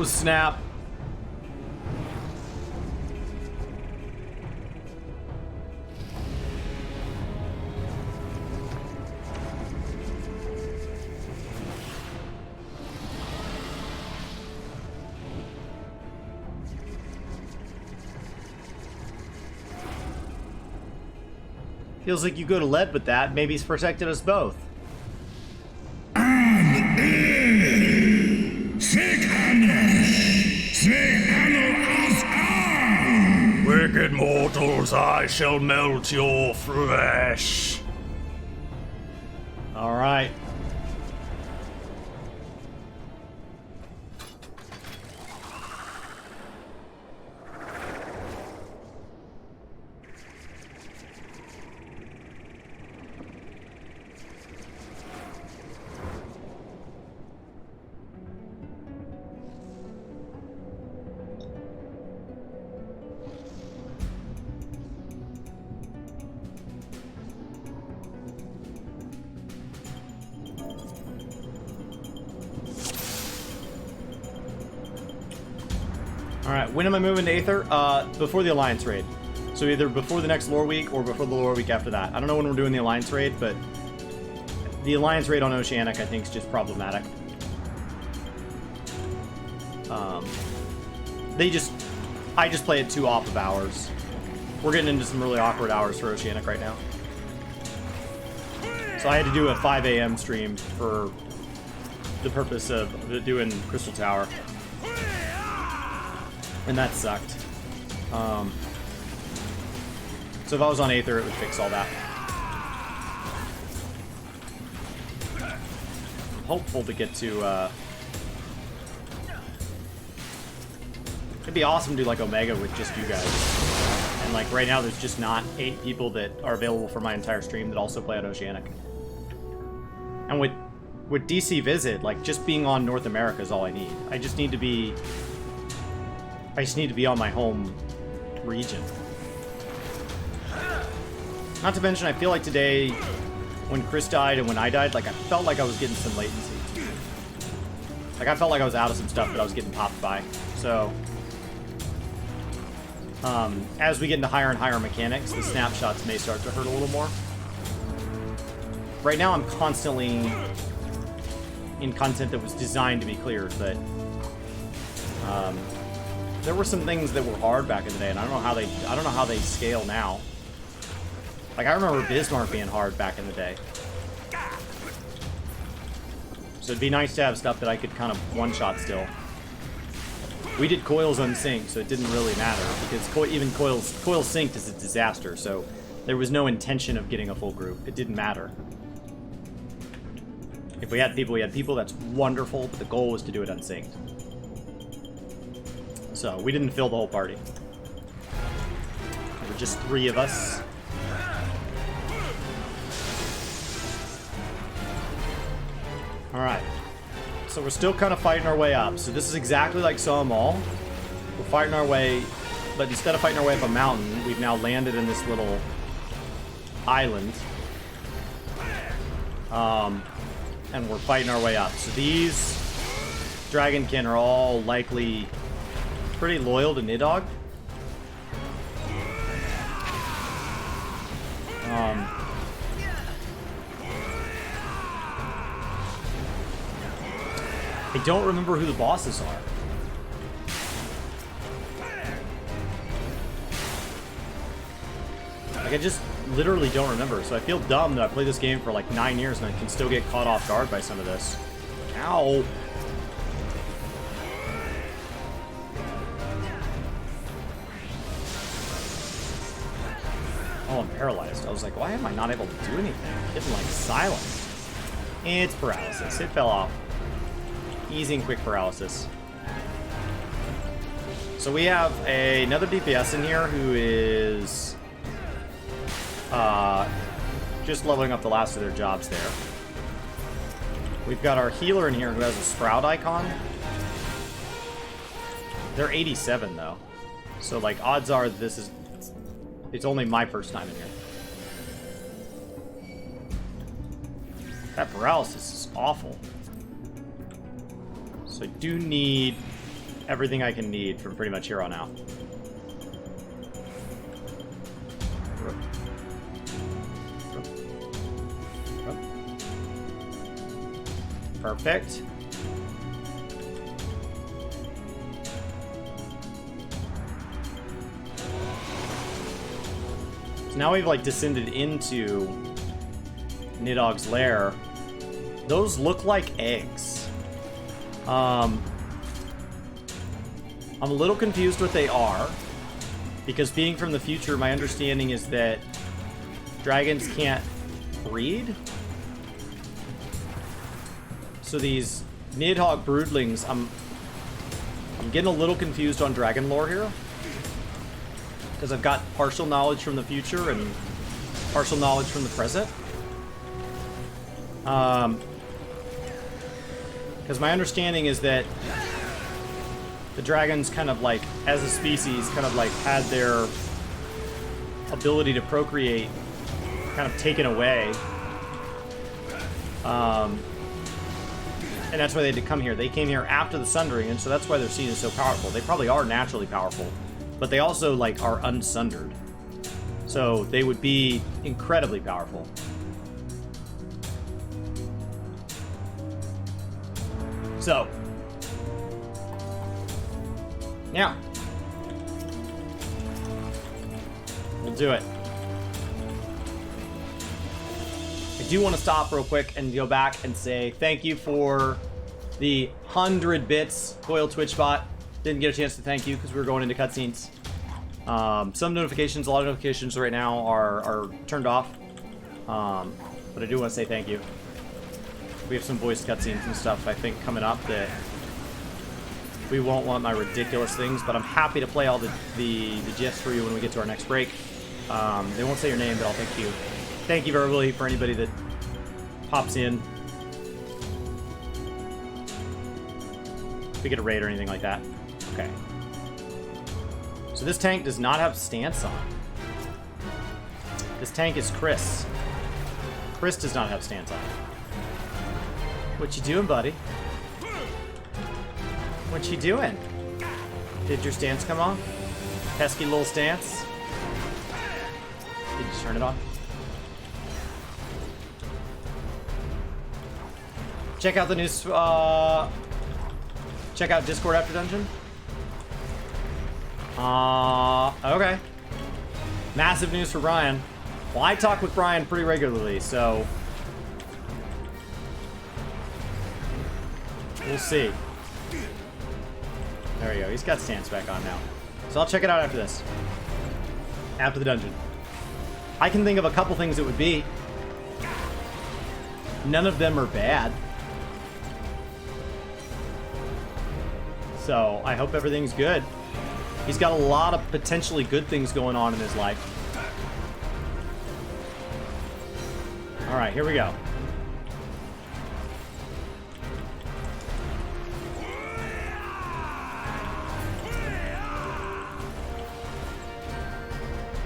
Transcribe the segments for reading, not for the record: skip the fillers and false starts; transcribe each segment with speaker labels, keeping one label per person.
Speaker 1: snap. Feels like you go to lead with that. Maybe he's protected us both. Wicked mortals, I shall melt your flesh. All right. Alright, when am I moving to Aether? Before the Alliance raid. So either before the next lore week or before the lore week after that. I don't know when we're doing the Alliance raid, but the Alliance raid on Oceanic I think is just problematic. I just play it too off of hours. We're getting into some really awkward hours for Oceanic right now. So I had to do a 5 a.m. stream for the purpose of doing Crystal Tower. And that sucked. So if I was on Aether, it would fix all that. I'm hopeful to get to, it'd be awesome to do like Omega with just you guys. And like right now there's just not 8 people that are available for my entire stream that also play on Oceanic. And with DC Visit, like just being on North America is all I need. I just need to be on my home region. Not to mention, I feel like today, when Chris died and when I died, like I felt like I was getting some latency. Like I felt like I was out of some stuff that I was getting popped by. So, as we get into higher and higher mechanics, the snapshots may start to hurt a little more. Right now, I'm constantly in content that was designed to be cleared, but there were some things that were hard back in the day, and I don't know how they scale now. Like I remember Bismarck being hard back in the day. So it'd be nice to have stuff that I could kind of one-shot still. We did coils unsynced, so it didn't really matter because even coils synced is a disaster. So there was no intention of getting a full group. It didn't matter. If we had people, we had people. That's wonderful, but the goal was to do it unsynced. So we didn't fill the whole party. There were just 3 of us. Alright. So we're still kind of fighting our way up. So this is exactly like Soa Mall. We're fighting our way, but instead of fighting our way up a mountain, we've now landed in this little island. And we're fighting our way up. So these Dragonkin are all likely pretty loyal to Nidhogg. I don't remember who the bosses are. Like, I just literally don't remember, so I feel dumb that I played this game for like 9 years and I can still get caught off guard by some of this. Ow! Oh, I'm paralyzed. I was like, why am I not able to do anything? I'm getting like silenced. It's paralysis. It fell off. Easy and quick paralysis. So we have another DPS in here who is just leveling up the last of their jobs there. We've got our healer in here who has a sprout icon. They're 87 though. So like odds are it's only my first time in here. That paralysis is awful. So I do need everything I can need from pretty much here on out. Perfect. So now we've like descended into Nidhogg's lair. Those look like eggs. I'm a little confused what they are, because being from the future, my understanding is that dragons can't breed. So these Nidhogg broodlings, I'm getting a little confused on dragon lore here, because I've got partial knowledge from the future and partial knowledge from the present. Because my understanding is that the dragons kind of like, as a species, kind of like had their ability to procreate kind of taken away. And that's why they had to come here. They came here after the Sundering, and so that's why they're seen as so powerful. They probably are naturally powerful, but they also like are unsundered. So they would be incredibly powerful. So, yeah. We'll do it. I do want to stop real quick and go back and say thank you for the 100 bits, Coil Twitch bot. Didn't get a chance to thank you because we were going into cutscenes. Some notifications, a lot of notifications right now are turned off. But I do want to say thank you. We have some voice cutscenes and stuff, I think, coming up that we won't want my ridiculous things, but I'm happy to play all the GIFs for you when we get to our next break. They won't say your name, but I'll thank you. Thank you verbally for anybody that pops in. If we get a raid or anything like that. Okay. So this tank does not have stance on. This tank is Chris. Chris does not have stance on. What you doing, buddy? What you doing? Did your stance come on? Pesky little stance? Did you turn it on? Check out the news. Check out Discord after dungeon. Okay. Massive news for Brian. Well, I talk with Brian pretty regularly, so we'll see. There we go. He's got stance back on now. So I'll check it out after this. After the dungeon. I can think of a couple things it would be. None of them are bad. So I hope everything's good. He's got a lot of potentially good things going on in his life. All right, here we go.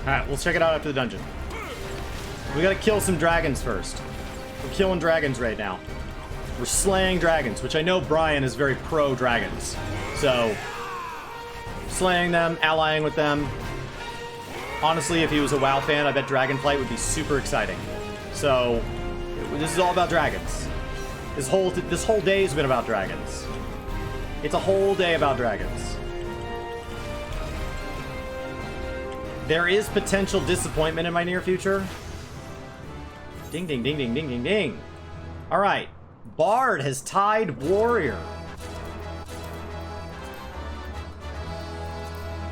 Speaker 1: Alright, we'll check it out after the dungeon. We gotta kill some dragons first. We're killing dragons right now. We're slaying dragons, which I know Brian is very pro-dragons. So, slaying them, allying with them. Honestly, if he was a WoW fan, I bet Dragonflight would be super exciting. So, this is all about dragons. This whole day has been about dragons. It's a whole day about dragons. There is potential disappointment in my near future. Ding, ding, ding, ding, ding, ding, ding. All right. Bard has tied Warrior.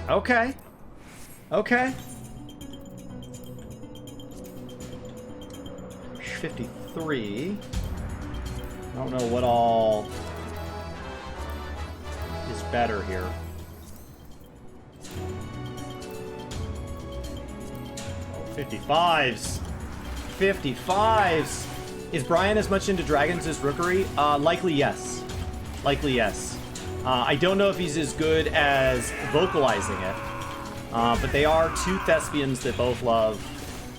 Speaker 1: Okay. Okay. 53. I don't know what all is better here. 55s. 55s. Is Brian as much into dragons as Rookery? Likely yes. Likely yes. I don't know if he's as good as vocalizing it. But they are two thespians that both love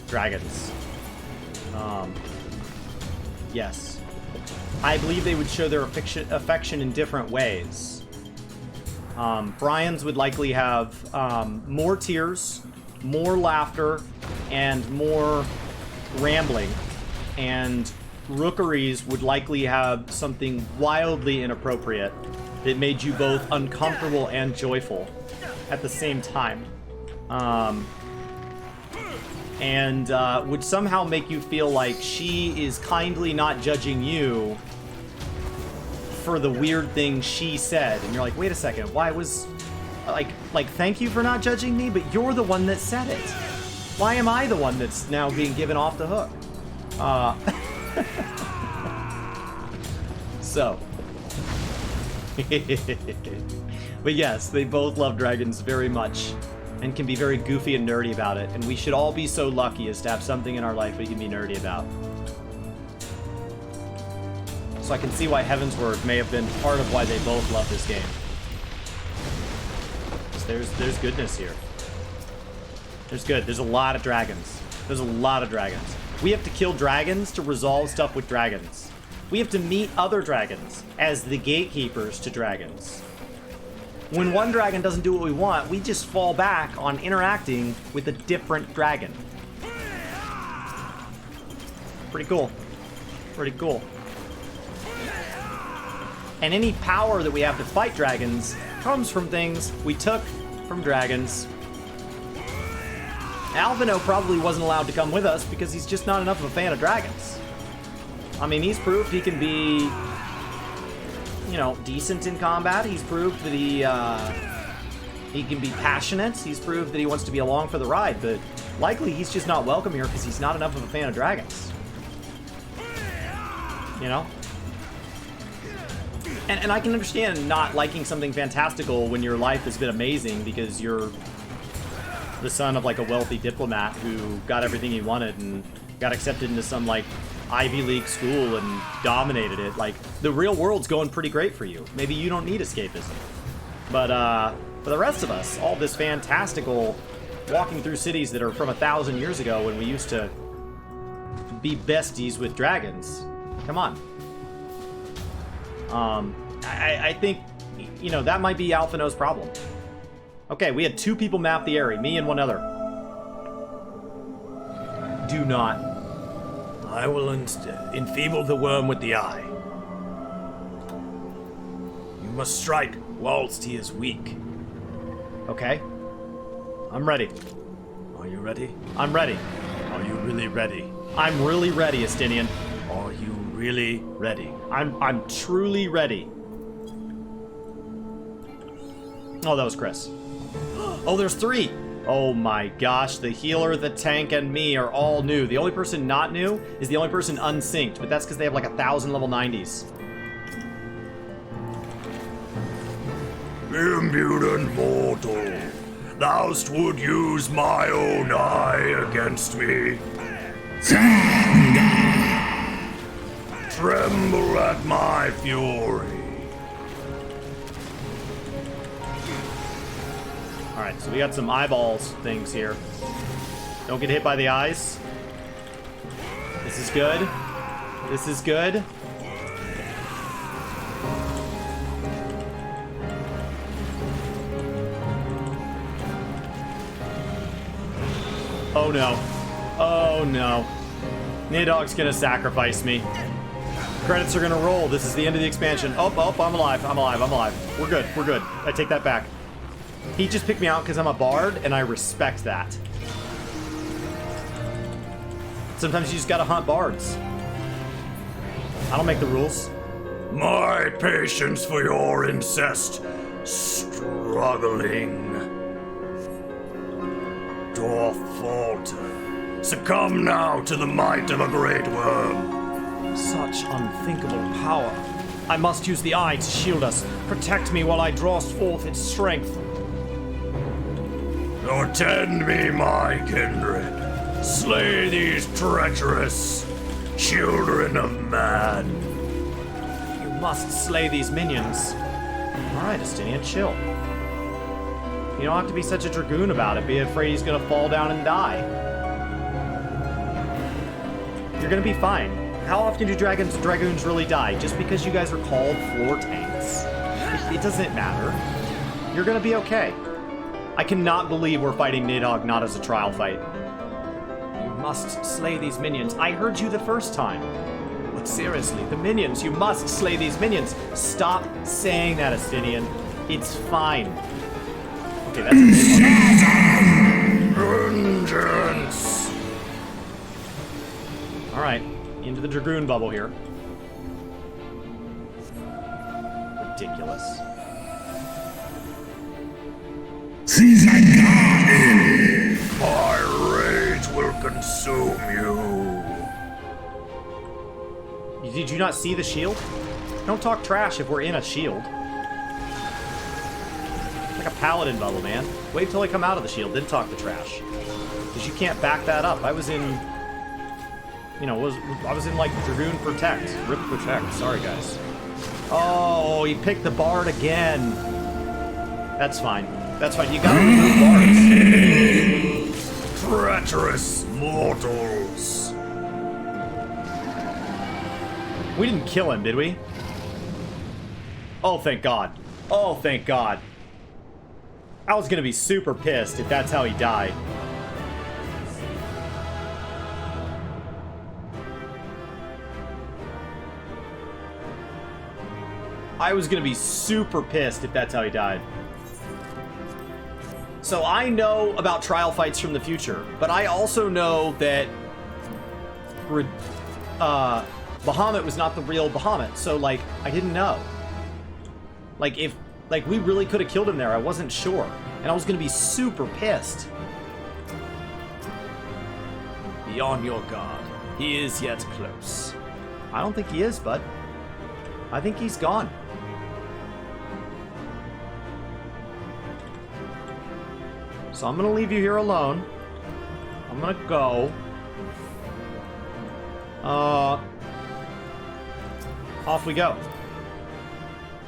Speaker 1: dragons. Yes. I believe they would show their affection in different ways. Brian's would likely have more tears, more laughter, and more rambling. And Rookery's would likely have something wildly inappropriate that made you both uncomfortable and joyful at the same time. And would somehow make you feel like she is kindly not judging you for the weird thing she said. And you're like, wait a second, why was... Like, thank you for not judging me, but you're the one that said it. Why am I the one that's now being given off the hook? So. But yes, they both love dragons very much and can be very goofy and nerdy about it. And we should all be so lucky as to have something in our life we can be nerdy about. So I can see why Heavensward may have been part of why they both love this game. There's goodness here. There's good. There's a lot of dragons. There's a lot of dragons. We have to kill dragons to resolve stuff with dragons. We have to meet other dragons as the gatekeepers to dragons. When one dragon doesn't do what we want, we just fall back on interacting with a different dragon. Pretty cool. Pretty cool. And any power that we have to fight dragons comes from things we took from dragons. Alvino probably wasn't allowed to come with us because he's just not enough of a fan of dragons. I mean, he's proved he can be, you know, decent in combat. He's proved that he can be passionate. He's proved that he wants to be along for the ride, but likely he's just not welcome here because he's not enough of a fan of dragons. You know? And I can understand not liking something fantastical when your life has been amazing because you're the son of, like, a wealthy diplomat who got everything he wanted and got accepted into some, like, Ivy League school and dominated it. Like, the real world's going pretty great for you. Maybe you don't need escapism. But for the rest of us, all this fantastical walking through cities that are from 1,000 years ago when we used to be besties with dragons. Come on. I think, you know, that might be Alphino's problem. Okay, we had 2 people map the area, me and one other. Do not. I will enfeeble the worm with the eye. You must strike whilst he is weak. Okay. I'm ready. Are you ready? I'm ready. Are you really ready? I'm really ready, Estinian. Are you really ready? I'm truly ready. Oh, that was Chris. Oh, there's 3. Oh my gosh, the healer, the tank, and me are all new. The only person not new is the only person unsynced, but that's because they have like 1,000 level 90s.
Speaker 2: Impudent mortal, thou'st would use my own eye against me. Tremble at my fury.
Speaker 1: Alright, so we got some eyeballs things here. Don't get hit by the eyes. This is good. This is good. Oh no. Oh no. Nidhogg's gonna sacrifice me. Credits are gonna roll. This is the end of the expansion. Oh, I'm alive. I'm alive. I'm alive. We're good. We're good. I take that back. He just picked me out because I'm a bard, and I respect that. Sometimes you just gotta hunt bards. I don't make the rules.
Speaker 2: My patience for your incest struggling doth falter. Succumb now to the might of a great worm.
Speaker 1: Such unthinkable power. I must use the eye to shield us. Protect me while I draw forth its strength.
Speaker 2: Attend me, my kindred. Slay these treacherous children of man.
Speaker 1: You must slay these minions. Alright, Estinian, chill. You don't have to be such a dragoon about it. Be afraid he's gonna fall down and die. You're gonna be fine. How often do dragoons really die? Just because you guys are called floor tanks? It doesn't matter. You're gonna be okay. I cannot believe we're fighting Nidhogg not as a trial fight. You must slay these minions. I heard you the first time. But seriously, the minions. You must slay these minions. Stop saying that, Astinian. It's fine. Okay, that's a
Speaker 2: Vengeance!
Speaker 1: Alright, into the Dragoon bubble here. Ridiculous.
Speaker 2: My rage will consume you.
Speaker 1: Did you not see the shield? Don't talk trash if we're in a shield. Like a paladin bubble, man. Wait till I come out of the shield, then talk the trash. Because you can't back that up. I was in... You know, I was in, like, Dragoon Protect. Rip Protect. Sorry, guys. Oh, he picked the Bard again. That's fine. That's fine. You gotta remove Bards.
Speaker 2: Treacherous mortals.
Speaker 1: We didn't kill him, did we? Oh, thank God. Oh, thank God. I was gonna be super pissed if that's how he died. I was gonna be super pissed if that's how he died. So I know about trial fights from the future, but I also know that Bahamut was not the real Bahamut, so, like, I didn't know. Like, if, like, we really could have killed him there, I wasn't sure. And I was gonna be super pissed. Be on your guard. He is yet close. I don't think he is, bud. I think he's gone. So I'm gonna leave you here alone. I'm gonna go. Off we go.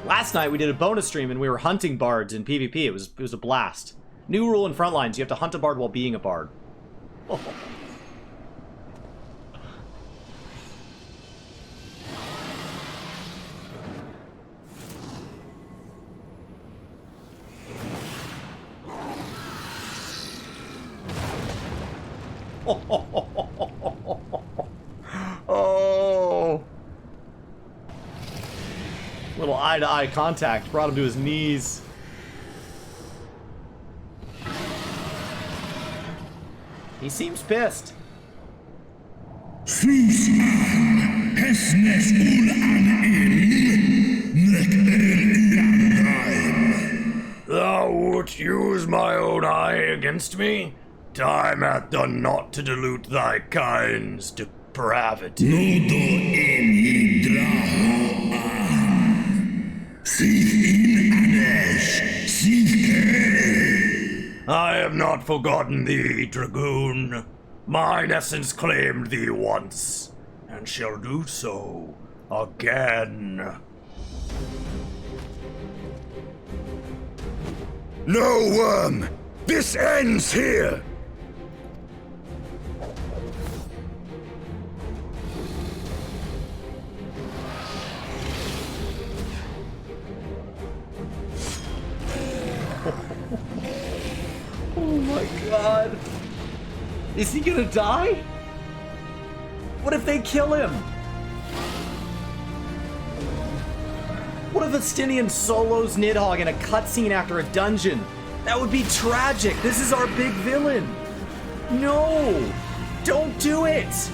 Speaker 1: Last night we did a bonus stream and we were hunting bards in PvP. It was a blast. New rule in Frontlines, you have to hunt a bard while being a bard. Oh. Oh. Little eye-to-eye contact brought him to his knees. He seems pissed.
Speaker 2: Thou wouldst use my own eye against me? Time hath done naught to dilute thy kind's depravity. I have not forgotten thee, Dragoon. Mine essence claimed thee once, and shall do so again. No, Worm! This ends here!
Speaker 1: Oh my God. Is he gonna die? What if they kill him? What if Astinian solos Nidhogg in a cutscene after a dungeon? That would be tragic. This is our big villain. No! Don't do it!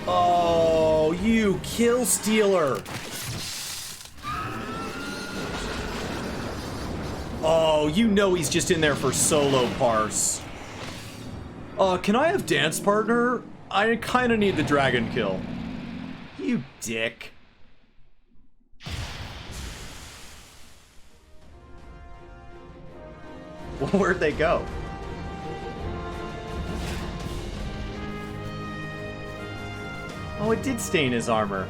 Speaker 1: Oh, you kill stealer. Oh, you know he's just in there for solo parse. Can I have dance partner? I kinda need the dragon kill. You dick. Where'd they go? Oh, it did stain his armor.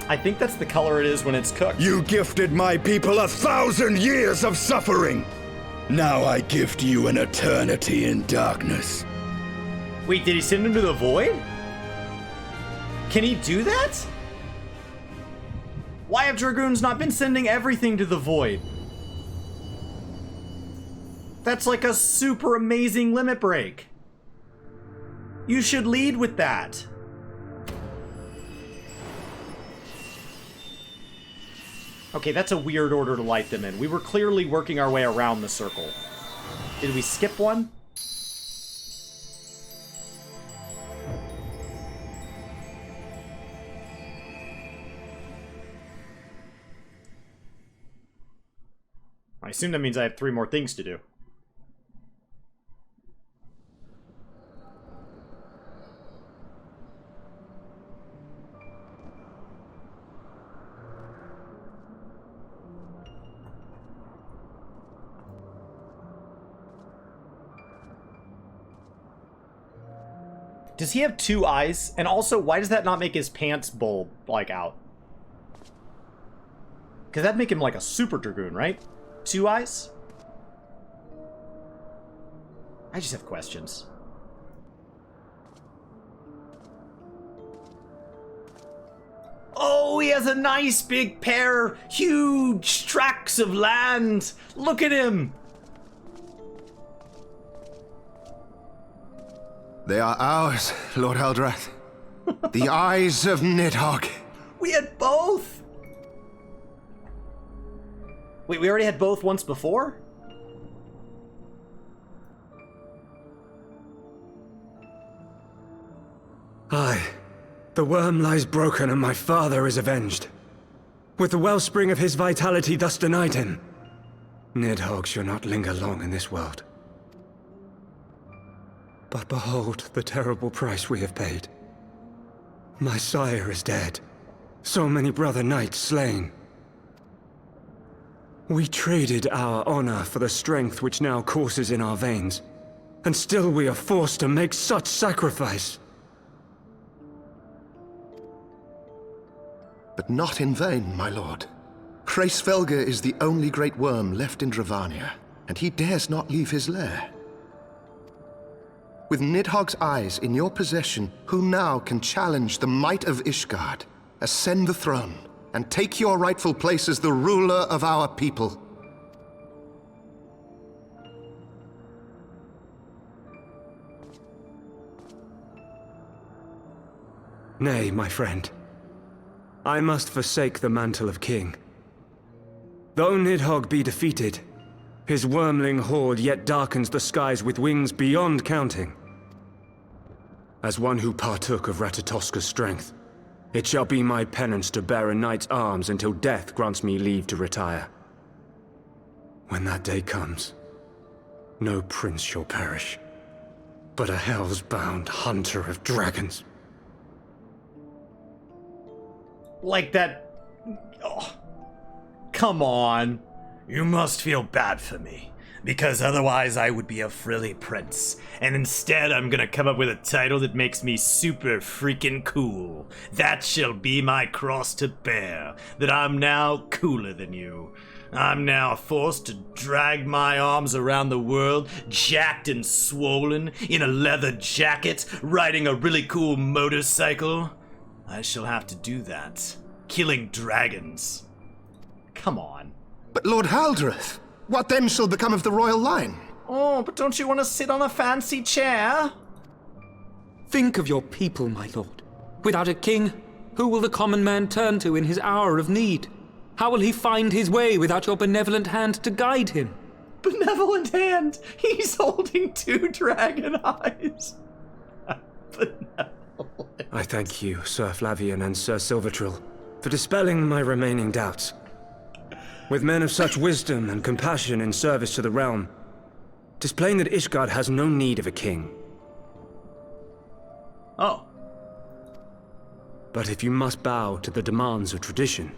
Speaker 1: I think that's the color it is when it's cooked.
Speaker 3: You gifted my people 1,000 years of suffering. Now I gift you an eternity in darkness.
Speaker 1: Wait, did he send him to the void? Can he do that? Why have Dragoons not been sending everything to the Void? That's like a super amazing limit break. You should lead with that. Okay, that's a weird order to light them in. We were clearly working our way around the circle. Did we skip one? I assume that means I have 3 more things to do. Does he have 2 eyes? And also, why does that not make his pants bulb, like, out? Because that'd make him like a super Dragoon, right? 2 eyes? I just have questions. Oh, he has a nice big pair, huge tracts of land. Look at him.
Speaker 3: They are ours, Lord Eldrath. The eyes of Nidhogg.
Speaker 1: We had both. Wait, we already had both once before?
Speaker 4: Aye. The worm lies broken and my father is avenged. With the wellspring of his vitality thus denied him, Nidhogg shall not linger long in this world. But behold the terrible price we have paid. My sire is dead. So many brother knights slain. We traded our honor for the strength which now courses in our veins, and still we are forced to make such sacrifice.
Speaker 3: But not in vain, my lord. Hraesvelgr is the only great worm left in Dravania, and he dares not leave his lair. With Nidhogg's eyes in your possession, who now can challenge the might of Ishgard, ascend the throne, and take your rightful place as the ruler of our people?
Speaker 4: Nay, my friend. I must forsake the mantle of king. Though Nidhogg be defeated, his wormling horde yet darkens the skies with wings beyond counting. As one who partook of Ratatoska's strength, it shall be my penance to bear a knight's arms until death grants me leave to retire. When that day comes, no prince shall perish, but a hell's-bound hunter of dragons.
Speaker 1: Like that... Oh. Come on.
Speaker 2: You must feel bad for me, because otherwise I would be a frilly prince, and instead I'm gonna come up with a title that makes me super freaking cool. That shall be my cross to bear, that I'm now cooler than you. I'm now forced to drag my arms around the world, jacked and swollen, in a leather jacket, riding a really cool motorcycle. I shall have to do that. Killing dragons.
Speaker 1: Come on.
Speaker 3: But Lord Haldreth, what then shall become of the royal line?
Speaker 1: Oh, but don't you want to sit on a fancy chair?
Speaker 5: Think of your people, my lord. Without a king, who will the common man turn to in his hour of need? How will he find his way without your benevolent hand to guide him?
Speaker 1: Benevolent hand? He's holding 2 dragon eyes. Benevolent.
Speaker 4: I thank you, Sir Flavian and Sir Silvertrill, for dispelling my remaining doubts. With men of such wisdom and compassion in service to the realm, 'tis plain that Ishgard has no need of a king.
Speaker 1: Oh.
Speaker 4: But if you must bow to the demands of tradition,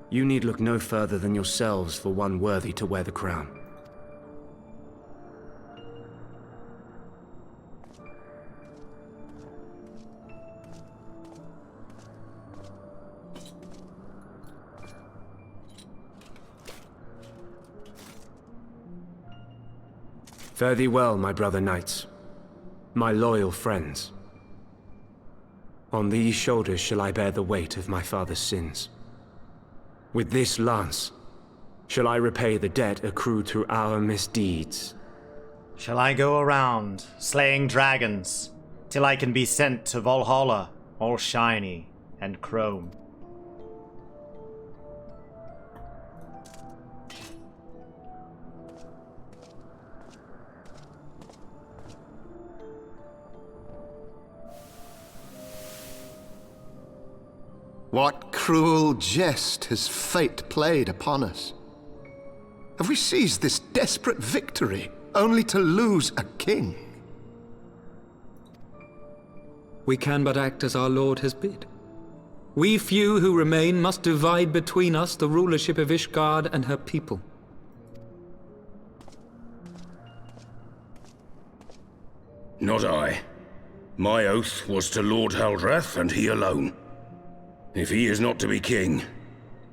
Speaker 4: you need look no further than yourselves for one worthy to wear the crown. Fare thee well, my brother knights, my loyal friends. On these shoulders shall I bear the weight of my father's sins. With this lance, shall I repay the debt accrued through our misdeeds?
Speaker 2: Shall I go around, slaying dragons, till I can be sent to Valhalla, all shiny and chrome?
Speaker 3: What cruel jest has fate played upon us? Have we seized this desperate victory only to lose a king?
Speaker 5: We can but act as our lord has bid. We few who remain must divide between us the rulership of Ishgard and her people.
Speaker 6: Not I. My oath was to Lord Haldrath, and he alone. If he is not to be king,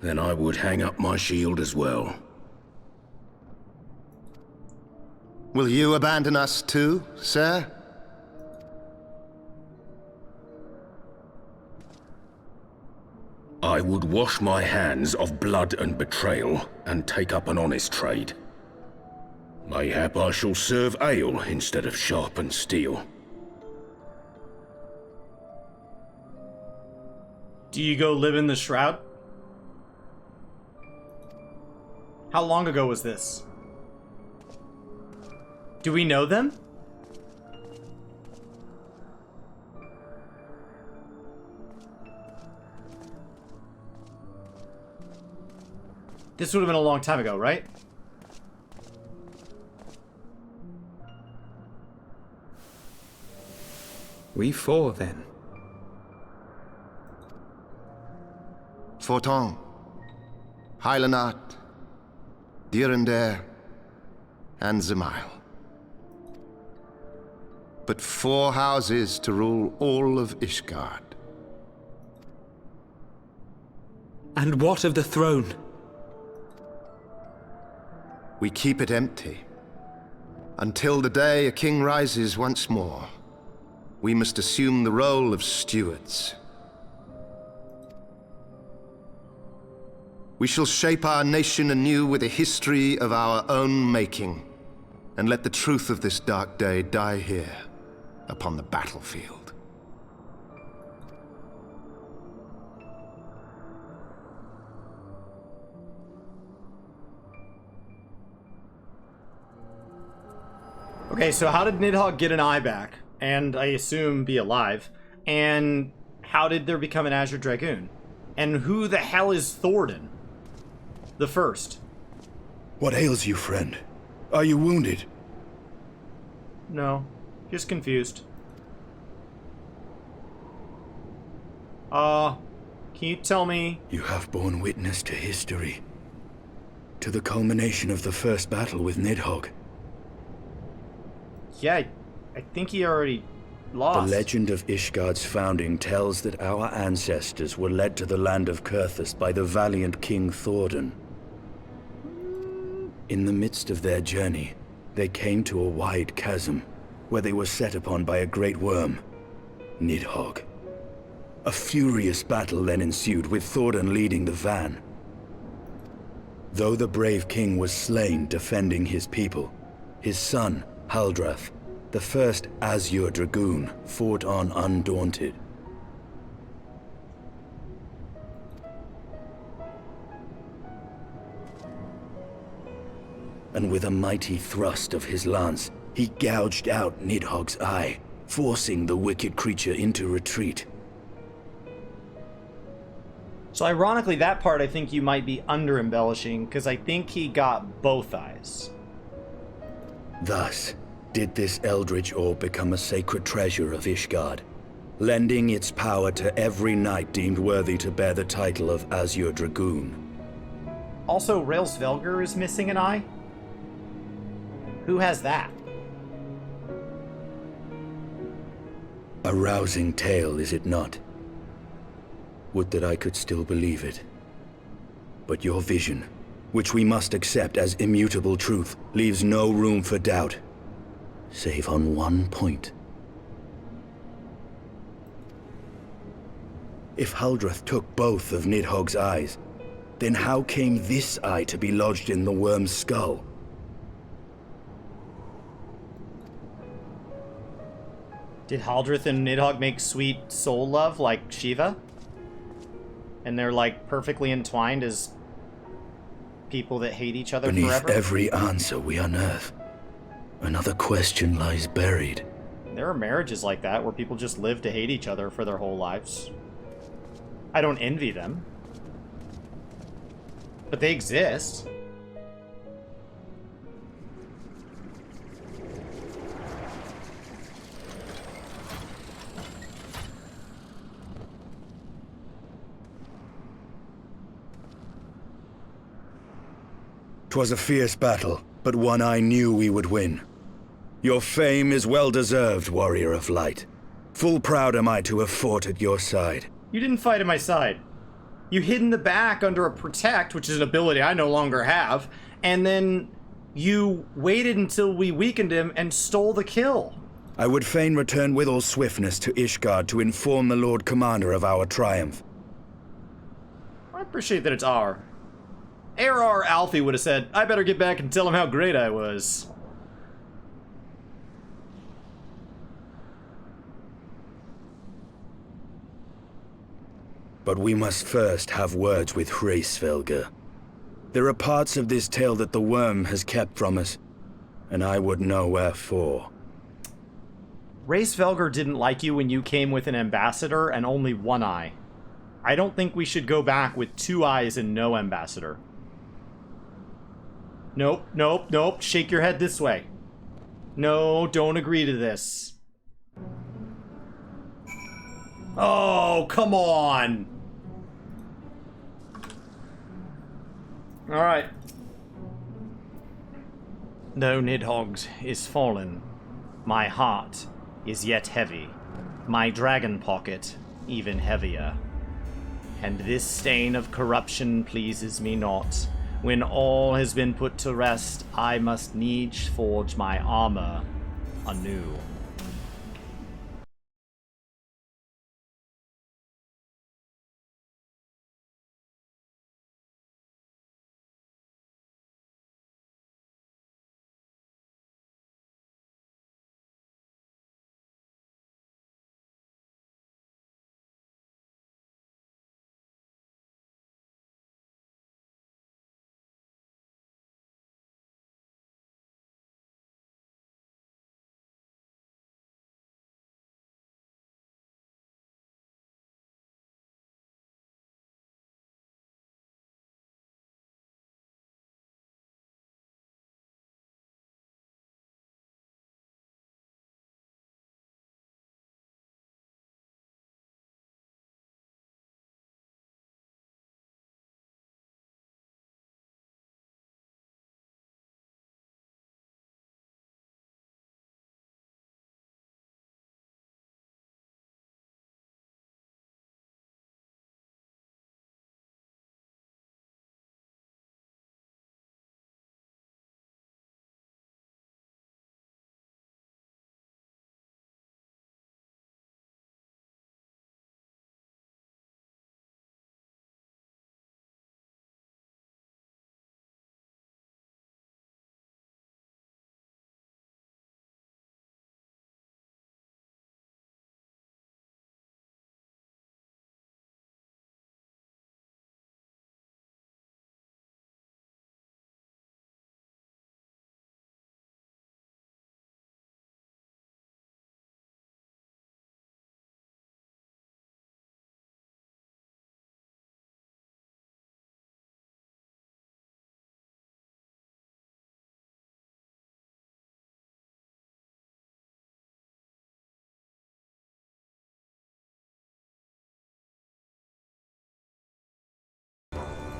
Speaker 6: then I would hang up my shield as well.
Speaker 3: Will you abandon us too, sir?
Speaker 6: I would wash my hands of blood and betrayal, and take up an honest trade. Mayhap I shall serve ale instead of sharpened steel.
Speaker 1: Do you go live in the Shroud? How long ago was this? Do we know them? This would have been a long time ago, right?
Speaker 5: We four, then.
Speaker 3: Forton, Hylanat, Dyrendare, and Zemail. But 4 houses to rule all of Ishgard.
Speaker 5: And what of the throne?
Speaker 3: We keep it empty. Until the day a king rises once more, we must assume the role of stewards. We shall shape our nation anew with a history of our own making, and let the truth of this dark day die here, upon the battlefield.
Speaker 1: Okay, so how did Nidhogg get an eye back? And I assume be alive. And how did there become an Azure Dragoon? And who the hell is Thordan? The first.
Speaker 6: What ails you, friend? Are you wounded?
Speaker 1: No, just confused. Can you tell me?
Speaker 6: You have borne witness to history. To the culmination of the first battle with Nidhogg.
Speaker 1: Yeah, I think he already lost.
Speaker 6: The legend of Ishgard's founding tells that our ancestors were led to the land of Kurthus by the valiant King Thordan. In the midst of their journey, they came to a wide chasm, where they were set upon by a great worm, Nidhogg. A furious battle then ensued, with Thordan leading the van. Though the brave king was slain defending his people, his son, Haldrath, the first Azure Dragoon, fought on undaunted. And with a mighty thrust of his lance, he gouged out Nidhogg's eye, forcing the wicked creature into retreat.
Speaker 1: So ironically, that part I think you might be under-embellishing, because I think he got both eyes.
Speaker 6: Thus, did this eldritch orb become a sacred treasure of Ishgard, lending its power to every knight deemed worthy to bear the title of Azure Dragoon.
Speaker 1: Also, Raelsvelgr is missing an eye? Who has that?
Speaker 6: A rousing tale, is it not? Would that I could still believe it. But your vision, which we must accept as immutable truth, leaves no room for doubt. Save on one point. If Haldrath took both of Nidhogg's eyes, Then how came this eye to be lodged in the worm's skull?
Speaker 1: Did Haldrith and Nidhogg make sweet soul love like Shiva? And they're like perfectly entwined as people that hate each other
Speaker 6: Beneath
Speaker 1: forever?
Speaker 6: every answer we unearth, another question lies buried.
Speaker 1: There are marriages like that where people just live to hate each other for their whole lives. I don't envy them. But they exist.
Speaker 6: 'Twas a fierce battle, but one I knew we would win. Your fame is well deserved, warrior of light. Full proud am I to have fought at your side.
Speaker 1: You didn't fight at my side. You hid in the back under a protect, which is an ability I no longer have, and then you waited until we weakened him and stole the kill.
Speaker 6: I would fain return with all swiftness to Ishgard to inform the Lord Commander of our triumph.
Speaker 1: I appreciate that it's our. ARR Alfie would have said, I better get back and tell him how great I was.
Speaker 6: But we must first have words with Hraesvelgr. There are parts of this tale that the worm has kept from us, and I would know wherefore.
Speaker 1: Hraesvelgr didn't like you when you came with an ambassador and only one eye. I don't think we should go back with 2 eyes and no ambassador. Nope, nope, nope. Shake your head this way. No, don't agree to this. Oh, come on. Alright. Though Nidhogg is fallen, my heart is yet heavy, my dragon pocket even heavier. And this stain of corruption pleases me not. When all has been put to rest, I must needs forge my armor anew.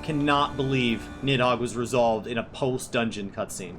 Speaker 1: Cannot believe Nidhogg was resolved in a post-dungeon cutscene.